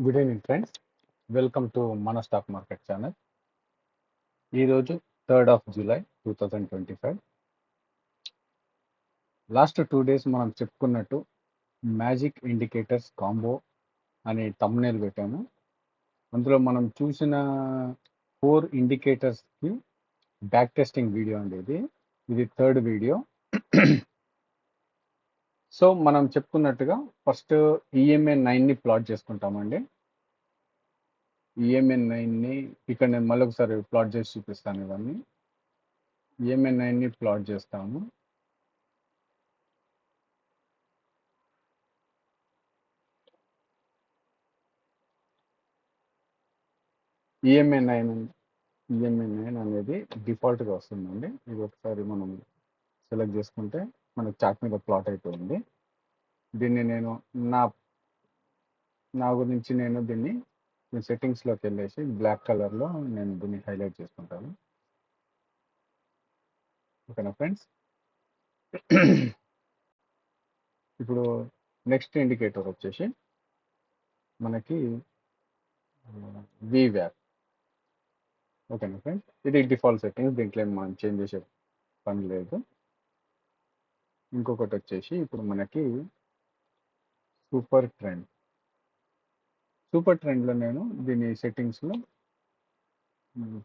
Good evening friends, welcome to మన stock market channel. ఈరోజు 3rd of July 2025. Last 2 days మనం చెప్పుకున్నట్టు magic indicators combo అనే thumbnail పెట్టాము. అందులో మనం చూసిన 4 ఇండికేటర్స్కి బ్యాక్ టెస్టింగ్ వీడియో అండి. ఇది 3rd వీడియో. సో మనం చెప్పుకున్నట్టుగా ఫస్ట్ ఈఎంఏ 9ని ప్లాట్ చేసుకుంటామండి. ఈఎంఏ 9ని ఇక్కడ నేను మళ్ళీ ఒకసారి ప్లాట్ చేసి చూపిస్తాను. ఇవన్నీ ఈఎంఏ 9ని ప్లాట్ చేస్తాము. ఈఎంఏ 9 అనేది డిఫాల్ట్గా వస్తుందండి. ఇది ఒకసారి మనం సెలెక్ట్ చేసుకుంటే మనకు చార్ట్ మీద ప్లాట్ అయిపోయింది. దీన్ని నేను నా గురించి నేను దీన్ని సెట్టింగ్స్లోకి వెళ్ళేసి బ్లాక్ కలర్లో నేను దీన్ని హైలైట్ చేసుకుంటాను. ఓకేనా ఫ్రెండ్స్? ఇప్పుడు నెక్స్ట్ ఇండికేటర్ వచ్చేసి మనకి VWAP. ఓకేనా ఫ్రెండ్స్? ఇది డిఫాల్ట్ సెట్టింగ్స్, దీంట్లో మనం చేంజ్ చేసే పని లేదు. ఇంకొకటి వచ్చేసి ఇప్పుడు మనకి సూపర్ ట్రెండ్లో నేను దీని సెట్టింగ్స్లో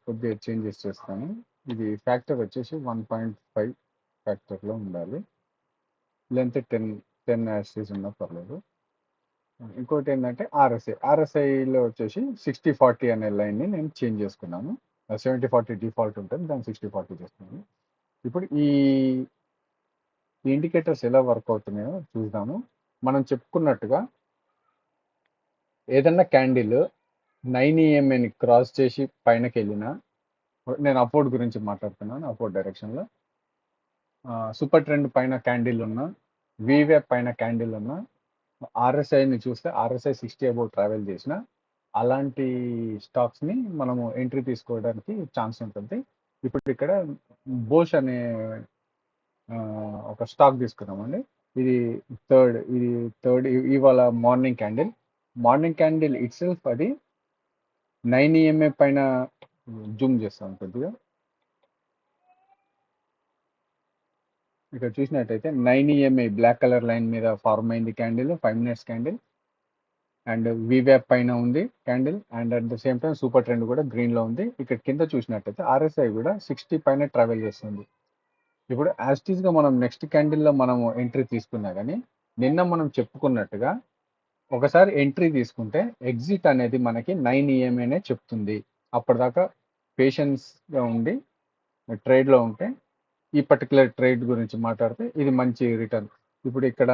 కొద్దిగా చేంజెస్ చేస్తాను. ఇది ఫ్యాక్టర్ వచ్చేసి 1.5 ఫ్యాక్టర్లో ఉండాలి. లెంత్ 10 యాక్సిస్ ఉన్నా పర్లేదు. ఇంకోటి ఏంటంటే ఆర్ఎస్ఐలో వచ్చేసి 60-40 అనే లైన్ని నేను చేంజ్ చేసుకున్నాను. 70-40 డిఫాల్ట్ ఉంటుంది, దాన్ని 60-40 చేస్తున్నాను. ఇప్పుడు ఈ ఇండికేటర్స్ ఎలా వర్క్ అవుతున్నాయో చూద్దాము. మనం చెప్పుకున్నట్టుగా ఏదన్నా క్యాండిల్ 9 EMAని క్రాస్ చేసి పైనకి వెళ్ళినా, నేను అప్వర్డ్ గురించి మాట్లాడుతున్నాను, అప్వర్డ్ డైరెక్షన్లో సూపర్ ట్రెండ్ పైన క్యాండిల్ ఉన్నా, VWAP పైన క్యాండిల్ ఉన్నా, ఆర్ఎస్ఐని చూస్తే ఆర్ఎస్ఐ 60 అబౌవ్ ట్రావెల్ చేసిన అలాంటి స్టాక్స్ని మనము ఎంట్రీ తీసుకోవడానికి ఛాన్స్ ఉంటుంది. ఇప్పుడు ఇక్కడ బోష్ అనే ఒక స్టాక్ తీసుకున్నామండి. ఇది థర్డ్ ఇవాళ మార్నింగ్ క్యాండిల్ ఇట్ సెల్ఫ్ అది 9 EMA పైన జూమ్ చేస్తాం కొద్దిగా. ఇక్కడ చూసినట్టయితే 9 EMA బ్లాక్ కలర్ లైన్ మీద ఫార్మ్ అయింది candle, 5 minutes candle, and VWAP పైన ఉంది candle, and at the same time super trend కూడా గ్రీన్లో ఉంది. ఇక్కడ కింద చూసినట్టయితే ఆర్ఎస్ఐ కూడా 60 పైన ట్రావెల్ చేస్తుంది. ఇప్పుడు యాస్టీస్గా మనం నెక్స్ట్ క్యాండిల్లో మనము ఎంట్రీ తీసుకున్నా కానీ నిన్న మనం చెప్పుకున్నట్టుగా ఒకసారి ఎంట్రీ తీసుకుంటే ఎగ్జిట్ అనేది మనకి 9 EMAనే చెప్తుంది. అప్పటిదాకా పేషెన్స్గా ఉండి ట్రేడ్లో ఉంటే ఈ పర్టికులర్ ట్రేడ్ గురించి మాట్లాడితే ఇది మంచి రిటర్న్. ఇప్పుడు ఇక్కడ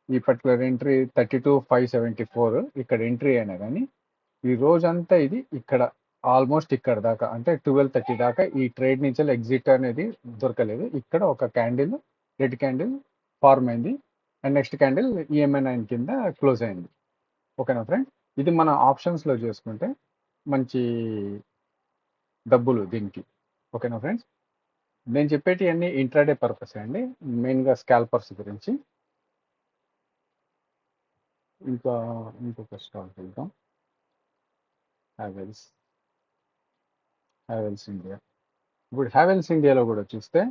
ఈ పర్టికులర్ ఎంట్రీ 32,574 ఇక్కడ ఎంట్రీ అయినా కానీ ఈ రోజంతా ఇది ఇక్కడ ఆల్మోస్ట్ ఇక్కడ దాకా అంటే 12:30 దాకా ఈ ట్రేడ్ నుంచి ఎగ్జిట్ అనేది దొరకలేదు. ఇక్కడ ఒక క్యాండిల్ రెడ్ క్యాండిల్ ఫార్మ్ అయింది అండ్ నెక్స్ట్ క్యాండిల్ EMA 9 కింద క్లోజ్ అయింది. ఓకేనా ఫ్రెండ్? ఇది మన ఆప్షన్స్లో చేసుకుంటే మంచి డబ్బులు దీనికి. ఓకేనా ఫ్రెండ్స్? నేను చెప్పేటి అన్ని ఇంట్రాడే పర్పస్ అండి, మెయిన్గా స్కాల్పర్స్ గురించి. ఇంకొక స్టాక్ వెళ్దాం, హ్యావెల్స్ ఇండియా. ఇప్పుడు హ్యావెల్స్ ఇండియాలో కూడా చూస్తే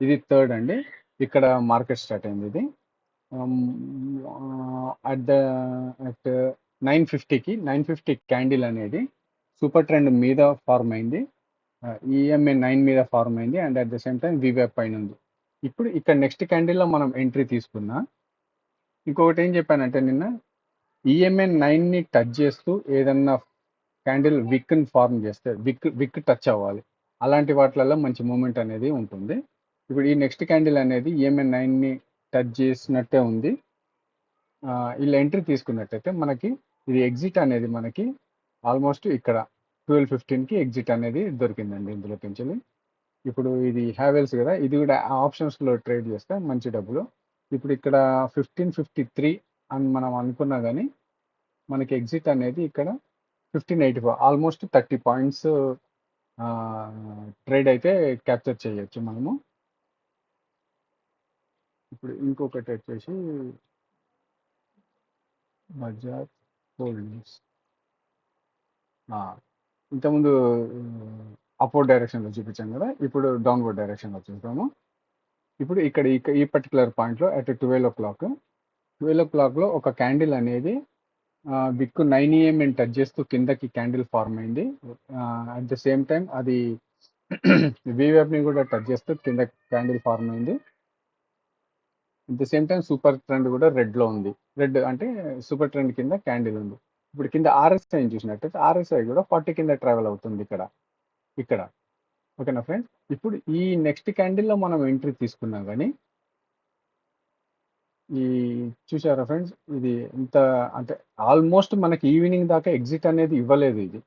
ఇది థర్డ్ అండి. ఇక్కడ మార్కెట్ స్టార్ట్ అయింది. ఇది అట్ 950 క్యాండిల్ అనేది సూపర్ ట్రెండ్ మీద ఫార్మ్ అయింది, EMA 9 మీద ఫార్మ్ అయింది, and at the same time VWAP పైన ఉంది. ఇప్పుడు ఇక్కడ నెక్స్ట్ క్యాండిల్లో మనం ఎంట్రీ తీసుకున్నా. ఇంకొకటి ఏం చెప్పానంటే నిన్న EMA 9ని టచ్ చేస్తూ ఏదన్నా క్యాండిల్ విక్ని ఫార్మ్ చేస్తే విక్ టచ్ అవ్వాలి. అలాంటి వాటిలలో మంచి మూమెంట్ అనేది ఉంటుంది. ఇప్పుడు ఈ నెక్స్ట్ క్యాండిల్ అనేది EMA 9ని టచ్ చేసినట్టే ఉంది. ఇలా ఎంట్రీ తీసుకున్నట్టయితే మనకి ఇది ఎగ్జిట్ అనేది మనకి ఆల్మోస్ట్ ఇక్కడ 12:15కి ఎగ్జిట్ అనేది దొరికిందండి ఇందులో పెంచాలి. ఇప్పుడు ఇది హ్యావెల్స్ కదా, ఇది కూడా ఆప్షన్స్లో ట్రేడ్ చేస్తే మంచి డబ్బులు. ఇప్పుడు ఇక్కడ 1553 అని మనం అనుకున్నా కానీ మనకి ఎగ్జిట్ అనేది ఇక్కడ 1584, ఆల్మోస్ట్ 30 పాయింట్స్ ట్రేడ్ అయితే క్యాప్చర్ చేయొచ్చు మనము. ఇప్పుడు ఇంకొకటి వచ్చేసి బజాజ్ హోల్డింగ్స్. ఆ! ఇంతకుముందు అప్‌వర్డ్ డైరెక్షన్‌లో చూపించాం కదా! ఇప్పుడు డౌన్‌వర్డ్ డైరెక్షన్‌లో చూద్దాము. ఇప్పుడు ఇక్కడ ఈ పర్టిక్యులర్ పాయింట్‌లో అట్ 12:00లో ఒక క్యాండిల్ అనేది విక్ 9 ఏఎంని టచ్ చేస్తూ కిందకి క్యాండిల్ ఫార్మ్ అయింది. అట్ ద సేమ్ టైం అది వీవేప్‌ని కూడా టచ్ చేస్తూ కింద క్యాండిల్ ఫార్మ్ అయింది. At the same time super trend కూడా రెడ్‌లో ఉంది. రెడ్ అంటే సూపర్ ట్రెండ్ కింద క్యాండిల్ ఉంది. ఇప్పుడు కింద ఆర్ఎస్ఐని చూసినట్టయితే ఆర్ఎస్ఐ కూడా 40 కింద ట్రావెల్ అవుతుంది ఇక్కడ. ఓకేనా ఫ్రెండ్స్? ఇప్పుడు ఈ నెక్స్ట్ క్యాండిల్‌లో మనం ఎంట్రీ తీసుకున్నా గానీ ఈ చూసారా ఫ్రెండ్స్? ఇది ఇంత అంటే ఆల్మోస్ట్ మనకి ఈవినింగ్ దాకా ఎగ్జిట్ అనేది ఇవ్వలేదు ఇది.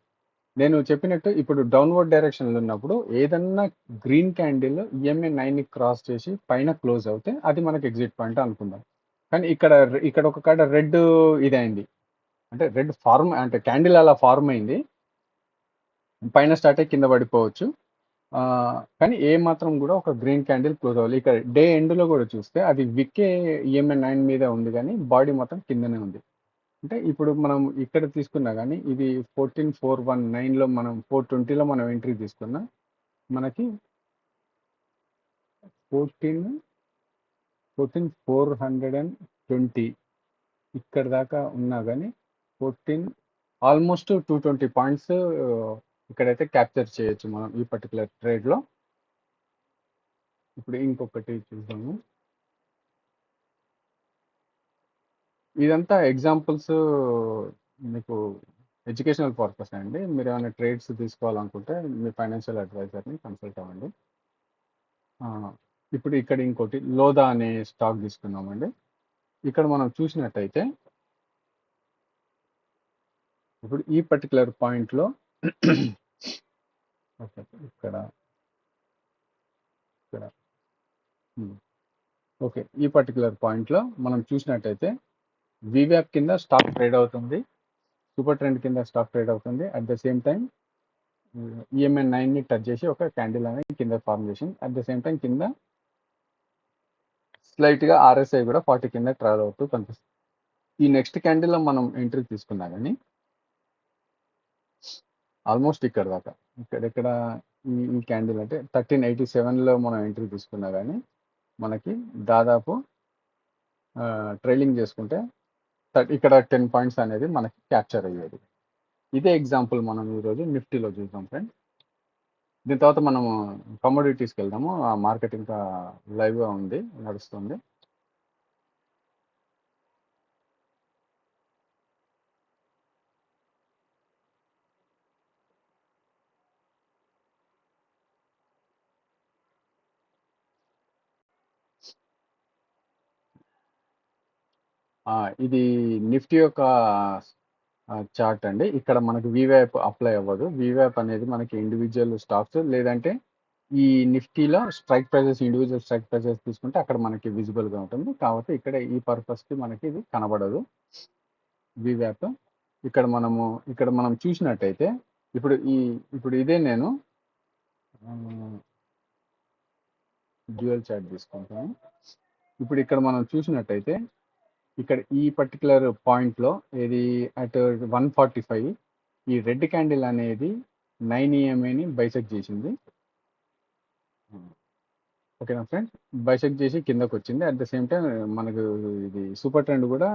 నేను చెప్పినట్టు ఇప్పుడు డౌన్వర్డ్ డైరెక్షన్‌లో ఉన్నప్పుడు ఏదన్నా గ్రీన్ క్యాండిల్ ఈఎంఏ 9ని క్రాస్ చేసి పైన క్లోజ్ అవుతే అది మనకి ఎగ్జిట్ పాయింట్ అనుకుందాం. కానీ ఇక్కడ ఒక కాడ రెడ్ ఇదైంది. అంటే రెడ్ ఫార్మ్ అంటే క్యాండిల్ అలా ఫార్మ్ అయింది. పైన స్టార్ట్ అయ్యి కింద పడిపోవచ్చు. కానీ ఏ మాత్రం కూడా ఒక గ్రీన్ క్యాండిల్ క్లోజ్ అవ్వాలి. ఇక్కడ డే ఎండ్‌లో కూడా చూస్తే అది విక్కే ఈఎంఏ 9 మీద ఉంది గానీ బాడీ మొత్తం కిందనే ఉంది. అంటే ఇప్పుడు మనం ఇక్కడ తీసుకున్నా గానీ ఇది 14,419లో మనం 420లో మనం ఎంట్రీ తీసుకున్నా మనకి 14,420 ఇక్కడ దాకా ఉన్నా గానీ 14 ఆల్మోస్ట్ 220 పాయింట్స్ ఇక్కడైతే క్యాప్చర్ చేయొచ్చు మనం ఈ పర్టికులర్ ట్రేడ్‌లో. ఇప్పుడు ఇంకొకటి చూద్దాము. ఇదంతా ఎగ్జాంపుల్స్ మీకు ఎడ్యుకేషనల్ పర్పస్ అండి. మీరేమైనా ట్రేడ్స్ తీసుకోవాలనుకుంటే మీ ఫైనాన్షియల్ అడ్వైజర్‌ని కన్సల్ట్ అవ్వండి. ఆ! ఇప్పుడు ఇక్కడ ఇంకోటి లోదా అనే స్టాక్ తీసుకున్నామండి. ఇక్కడ మనం చూసినట్టయితే ఇప్పుడు ఈ పర్టిక్యులర్ పాయింట్‌లో ఓకే. ఇక్కడ ఇక్కడ హ్మ్. ఓకే. ఈ పర్టిక్యులర్ పాయింట్‌లో మనం చూసినట్టయితే వీవ్యాప్ కింద స్టాక్ ట్రేడ్ అవుతుంది. సూపర్ ట్రెండ్ కింద స్టాక్ ట్రేడ్ అవుతుంది. At the same time EMI 9ని టచ్ చేసి ఒక క్యాండిల్ అనేది కింద ఫార్మ్ చేసింది. అట్ ద సేమ్ టైం కింద స్లైట్‌గా ఆర్ఎస్ఐ కూడా 40 కింద ట్రావెల్ అవుతూ కనిపిస్తుంది. ఈ నెక్స్ట్ క్యాండిల్‌లో మనం ఎంట్రీ తీసుకున్నా గానీ ఆల్మోస్ట్ ఇక్కడ దాకా ఇక్కడ ఈ క్యాండిల్ అంటే 1387లో మనం ఎంట్రీ తీసుకున్నా కానీ మనకి దాదాపు ట్రైలింగ్ చేసుకుంటే ఇక్కడ 10 పాయింట్స్ అనేది మనకి క్యాప్చర్ అయ్యేది. ఇదే ఎగ్జాంపుల్ మనం ఈరోజు నిఫ్టీలో చూద్దాం ఫ్రెండ్. దీని తర్వాత మనము కమోడిటీస్కి వెళ్దాము. ఆ మార్కెట్ ఇంకా లైవ్గా ఉంది, నడుస్తుంది. ఇది నిఫ్టీ యొక్క చార్ట్ అండి. ఇక్కడ మనకి వీవ్యాప్ అప్లై అవ్వదు. వీవ్యాప్ అనేది మనకి ఇండివిజువల్ స్టాక్స్ లేదంటే ఈ నిఫ్టీలో strike prices individual strike prices తీసుకుంటే అక్కడ మనకి విజిబుల్గా ఉంటుంది. కాబట్టి ఇక్కడ ఈ పర్పస్కి మనకి ఇది కనబడదు వీవ్యాప్. ఇక్కడ మనం చూసినట్టయితే ఇప్పుడు ఇదే నేను డ్యూయల్ చార్ట్ తీసుకుంటాను. ఇప్పుడు ఇక్కడ మనం చూసినట్టయితే ఇక్కడ ఈ పర్టికులర్ పాయింట్లో ఏది అట్ 145 ఈ రెడ్ క్యాండిల్ అనేది 9 ఈఎంఐని బైసెక్ట్ చేసింది. ఓకేనా ఫ్రెండ్స్? బైసెక్ట్ చేసి కిందకు వచ్చింది. అట్ ద సేమ్ టైం మనకు ఇది సూపర్ ట్రెండ్ కూడా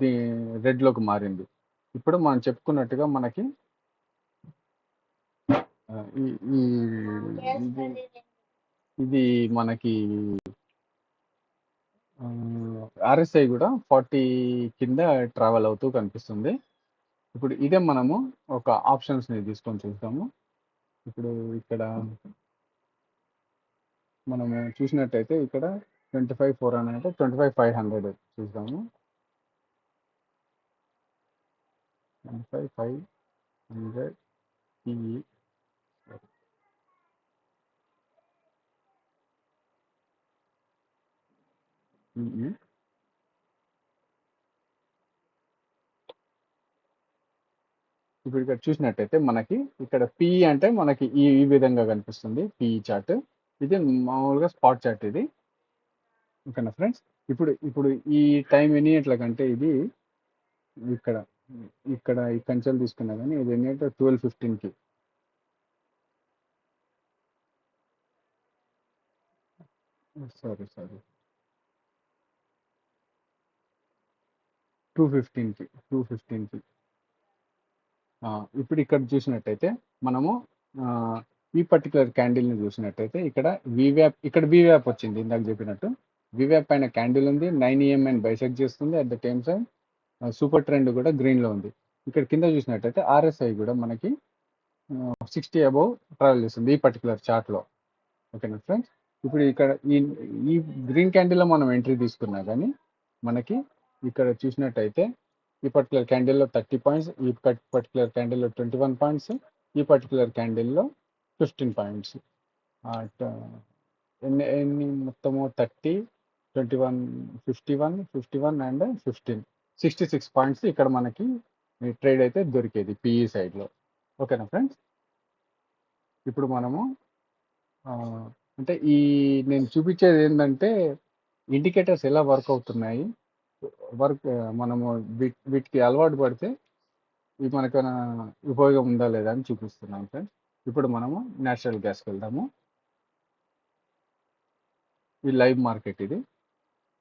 ది రెడ్లోకి మారింది. ఇప్పుడు మనం చెప్పుకున్నట్టుగా మనకి ఇది మనకి ఆర్ఎస్ఐ కూడా 40 కింద ట్రావెల్ అవుతూ కనిపిస్తుంది. ఇప్పుడు ఇదే మనము ఒక ఆప్షన్స్ని తీసుకొని చూద్దాము. ఇప్పుడు ఇక్కడ మనము చూసినట్టయితే ఇక్కడ 25,400 అంటే 25,500 చూద్దాము. 25,500 PE ఇప్పుడు ఇక్కడ చూసినట్టయితే మనకి ఇక్కడ పిఈ అంటే మనకి ఈ విధంగా కనిపిస్తుంది పిఈ చార్ట్. ఇది మామూలుగా స్పాట్ చార్ట్ ఇది. ఓకేనా ఫ్రెండ్స్? ఇప్పుడు ఈ టైం ఎన్ని గంటలకంటే ఇది ఇక్కడ ఇక్కడ ఈ కన్సల్ తీసుకున్నా కానీ ఇది ఏంటంటే 12:15కి సారీ 2:15కి ఇప్పుడు ఇక్కడ చూసినట్టయితే మనము ఆ, ఈ పర్టికులర్ క్యాండిల్ని చూసినట్టయితే ఇక్కడ వివ్యాప్ వచ్చింది ఇందాక చెప్పినట్టు. వివ్యాప్ పైన క్యాండిల్ ఉంది, 9 EMI బైసెక్ట్ చేస్తుంది. At the time time super trend కూడా గ్రీన్లో ఉంది. ఇక్కడ కింద చూసినట్టయితే RSI కూడా మనకి 60 అబౌవ్ ట్రావెల్ చేస్తుంది ఈ పర్టికులర్ చార్ట్లో. ఓకేనా ఫ్రెండ్స్, ఇప్పుడు ఇక్కడ ఈ గ్రీన్ క్యాండిల్లో మనం ఎంట్రీ తీసుకున్నా కానీ మనకి ఇక్కడ చూసినట్టయితే ఈ పర్టికులర్ క్యాండిల్లో 30 పాయింట్స్, ఈ పర్టికులర్ క్యాండిల్లో 21 పాయింట్స్, ఈ పర్టికులర్ క్యాండిల్లో 15 పాయింట్స్. ఎన్ని మొత్తము 30, 21, 51 అండ్ 15, 66 పాయింట్స్ ఇక్కడ మనకి ట్రేడ్ అయితే దొరికేది PE సైడ్లో. ఓకేనా ఫ్రెండ్స్, ఇప్పుడు మనము అంటే నేను చూపించేది ఏంటంటే ఇండికేటర్స్ ఎలా వర్క్ అవుతున్నాయి, మనము వీటికి అలవాటు పడితే ఇవి మనకైనా ఉపయోగం ఉందా లేదా అని చూపిస్తున్నాం ఫ్రెండ్స్. ఇప్పుడు మనము నేచురల్ గ్యాస్కి వెళ్దాము. ఈ లైవ్ మార్కెట్, ఇది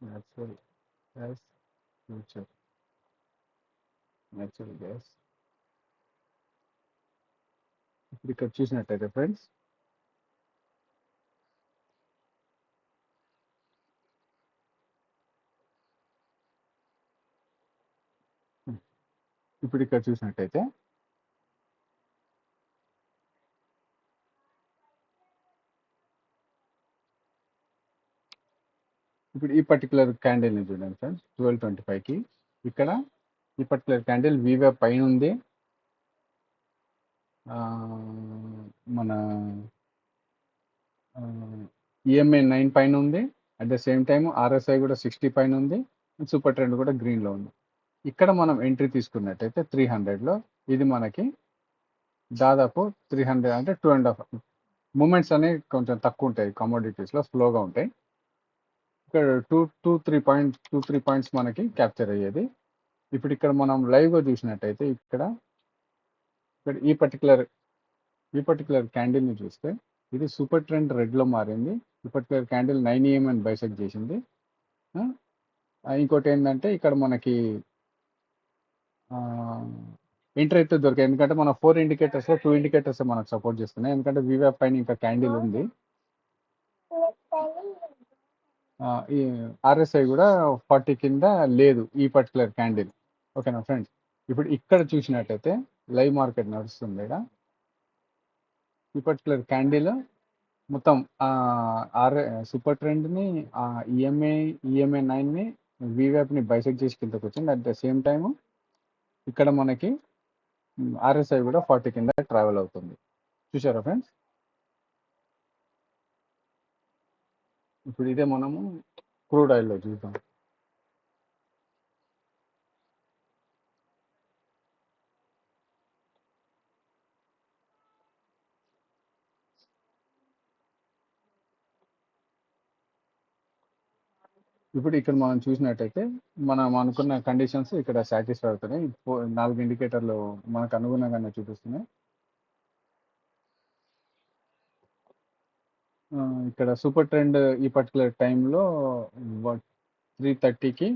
natural gas future, natural gas. ఇప్పుడు ఇక్కడ చూసినట్టయితే ఫ్రెండ్స్ ఇప్పుడు ఇక్కడ చూసినట్టయితే ఇప్పుడు ఈ పర్టికులర్ క్యాండిల్ని చూడండి ఫ్రెండ్స్, 12:25కి ఇక్కడ ఈ పర్టికులర్ క్యాండిల్ వివే పైన ఉంది, మన EMA 9 పైన ఉంది. At the same time RSI కూడా 60 పైన ఉంది, సూపర్ ట్రెండ్ కూడా గ్రీన్లో ఉంది. ఇక్కడ మనం ఎంట్రీ తీసుకున్నట్టయితే 300లో ఇది మనకి దాదాపు 300 అంటే 2.5 మూమెంట్స్ అనేవి కొంచెం తక్కువ ఉంటాయి, కమోడిటీస్లో స్లోగా ఉంటాయి. ఇక్కడ 2-3 పాయింట్స్ మనకి క్యాప్చర్ అయ్యేది. ఇప్పుడు ఇక్కడ మనం లైవ్గా చూసినట్టయితే ఇక్కడ ఈ పర్టికులర్ క్యాండిల్ని చూస్తే ఇది సూపర్ ట్రెండ్ రెడ్లో మారింది. ఈ పర్టికులర్ క్యాండిల్ 9 EMI బైసెక్ట్ చేసింది. ఇంకోటి ఏంటంటే ఇక్కడ మనకి ఎంట్రీ అయితే దొరికాయి, ఎందుకంటే మన 4 ఇండికేటర్స్లో 2 ఇండికేటర్స్ మనకు సపోర్ట్ చేస్తున్నాయి, ఎందుకంటే వివ్యాప్ పైన ఇంకా క్యాండిల్ ఉంది. ఈ RSI కూడా 40 కింద లేదు ఈ పర్టికులర్ క్యాండిల్. ఓకేనా ఫ్రెండ్స్, ఇప్పుడు ఇక్కడ చూసినట్టయితే లైవ్ మార్కెట్ నడుస్తుంది. ఇక్కడ ఈ పర్టికులర్ క్యాండిల్ మొత్తం సూపర్ ట్రెండ్ని, EMA 9ని, వివ్యాప్ని బైసెక్ట్ చేసి కిందకు వచ్చింది. అట్ ద సేమ్ టైము ఇక్కడ మనకి RSI కూడా 40 కింద ట్రావెల్ అవుతుంది. చూసారా ఫ్రెండ్స్, ఇప్పుడు ఇదే మనము క్రూడ్ ఆయిల్లో చూద్దాం. ఇప్పుడు ఇక్కడ మనం చూసినట్టయితే మనం అనుకున్న కండిషన్స్ ఇక్కడ సాటిస్ఫై అవుతున్నాయి. 4 ఇండికేటర్లు మనకు అనుగుణంగానే చూపిస్తున్నాయి. ఇక్కడ సూపర్ ట్రెండ్ ఈ పర్టికులర్ టైంలో 3:30కి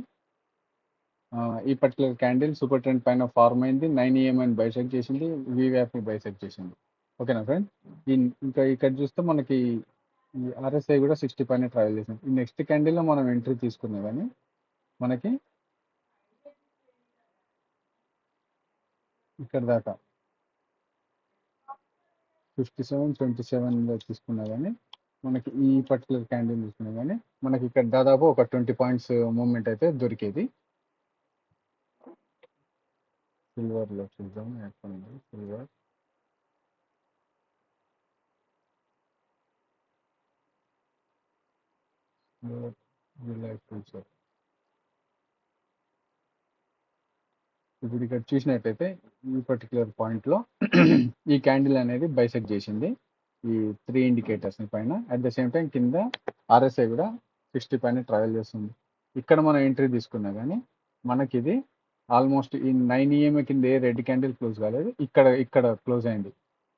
ఈ పర్టికులర్ క్యాండిల్ సూపర్ ట్రెండ్ పైన ఫార్మ్ అయింది, 9 EMI బైసెక్ట్ చేసింది, వివ్యాప్ని బైసెక్ట్ చేసింది. ఓకేనా ఫ్రెండ్, ఇంకా ఇక్కడ చూస్తే మనకి RSI కూడా 60 పైన ట్రావెల్ చేసింది. ఈ నెక్స్ట్ క్యాండిల్లో మనం ఎంట్రీ తీసుకున్నా కానీ మనకి ఇక్కడ దాకా 57.27 తీసుకున్నా కానీ మనకి ఈ పర్టికులర్ క్యాండిల్ తీసుకున్నా కానీ మనకి ఇక్కడ దాదాపు ఒక 20 పాయింట్స్ మూమెంట్ అయితే దొరికేది. సిల్వర్లో చూద్దాం, సిల్వర్ ఫ్యూచర్. ఇప్పుడు ఇక్కడ చూసినట్టయితే ఈ పర్టికులర్ పాయింట్లో ఈ క్యాండిల్ అనేది బైసెక్ట్ చేసింది ఈ 3 ఇండికేటర్స్ పైన. అట్ ద సేమ్ టైం కింద RSI కూడా 60 పైన ట్రావెల్ చేస్తుంది. ఇక్కడ మనం ఎంట్రీ తీసుకున్నా కానీ మనకి ఇది ఆల్మోస్ట్ ఈ 9 కింద ఏ రెడ్ క్యాండిల్ క్లోజ్ కాలేదు, ఇక్కడ క్లోజ్ అయింది.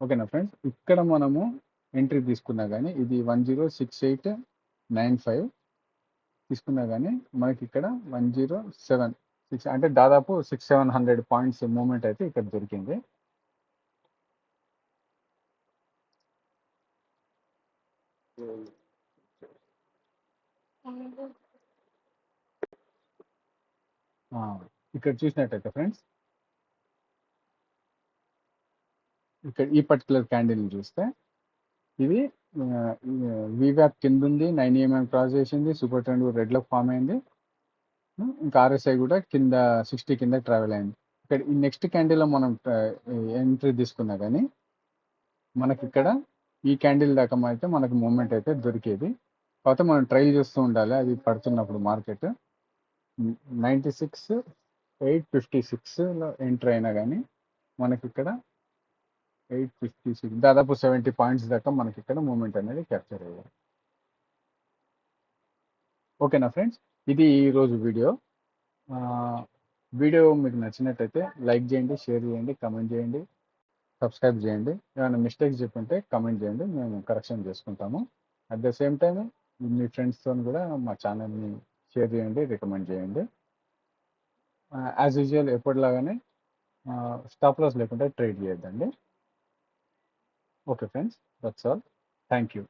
ఓకేనా ఫ్రెండ్స్, ఇక్కడ మనము ఎంట్రీ తీసుకున్నా కానీ ఇది 106895 తీసుకున్నా కానీ మనకి ఇక్కడ 1076 అంటే దాదాపు 600-700 పాయింట్స్ మూమెంట్ అయితే ఇక్కడ దొరికింది. ఇక్కడ చూసినట్టయితే ఫ్రెండ్స్, ఇక్కడ ఈ పర్టికులర్ క్యాండిల్ చూస్తే ఇది వీవ్యాప్ కింద ఉంది, 9 క్రాస్ చేసింది, సూపర్ ట్రెండ్ రెడ్లో ఫామ్ అయింది, ఇంకా ఆర్ఎస్ఐ కూడా కింద 60 కింద ట్రావెల్ అయింది. ఇక్కడ ఈ నెక్స్ట్ క్యాండిల్లో మనం ఎంట్రీ తీసుకున్నా కానీ మనకి ఇక్కడ ఈ క్యాండిల్ దాకా అయితే మనకు మూమెంట్ అయితే దొరికేది. కాకపోతే మనం ట్రైల్ చేస్తూ ఉండాలి అది పడుతున్నప్పుడు. మార్కెట్ 96,856లో ఎంటర్ అయినా కానీ మనకి ఇక్కడ 856 దాదాపు 70 పాయింట్స్ దాకా మనకి ఇక్కడ మూమెంట్ అనేది క్యాప్చర్ అయ్యాయి. ఓకేనా ఫ్రెండ్స్, ఇది ఈరోజు వీడియో. వీడియో మీకు నచ్చినట్టయితే లైక్ చేయండి, షేర్ చేయండి, కమెంట్ చేయండి, సబ్స్క్రైబ్ చేయండి. ఏమైనా మిస్టేక్స్ చెప్పుంటే కమెంట్ చేయండి, మేము కరెక్షన్ చేసుకుంటాము. అట్ ద సేమ్ టైం మీ ఫ్రెండ్స్తో కూడా మా ఛానల్ని షేర్ చేయండి, రికమెండ్ చేయండి. యాజ్ యూజువల్ ఎప్పటిలాగానే స్టాప్ లాస్ లేకుండా ట్రేడ్ చేయొద్దండి. Okay friends, that's all. Thank you.